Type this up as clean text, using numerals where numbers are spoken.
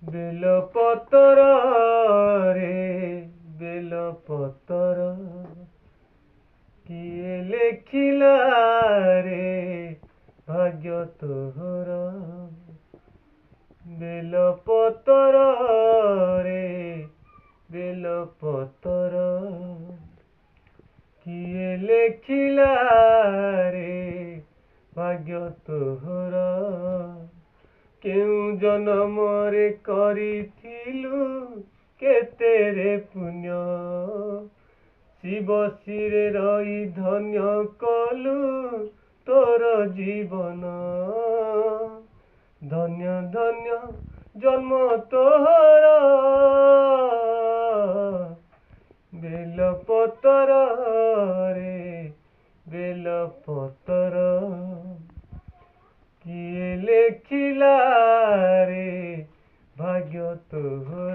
ବେଲପତର ରେ ବେଲପତର କିଏ ଲେଖିଲା ରେ ଭାଗ୍ୟ ତୋହର। ବେଲପତର ରେ ବେଲପତର କିଏ ଲେଖିଲା ରେ ଭାଗ୍ୟ ତୋହର। କେଉଁ ଜନମରେ କରିଥିଲୁ କେତେରେ ପୁଣ୍ୟ, ଶିବ ଶିରେ ରହି ଧନ୍ୟ କଲୁ ତୋର ଜୀବନ। ଧନ୍ୟ ଧନ୍ୟ ଜନ୍ମ ତୋହର, ବେଲପତର ରେ ବେଲପତର କିଏ ଲେଖିଲା ରେ ଭାଗ୍ୟ ତୋହର।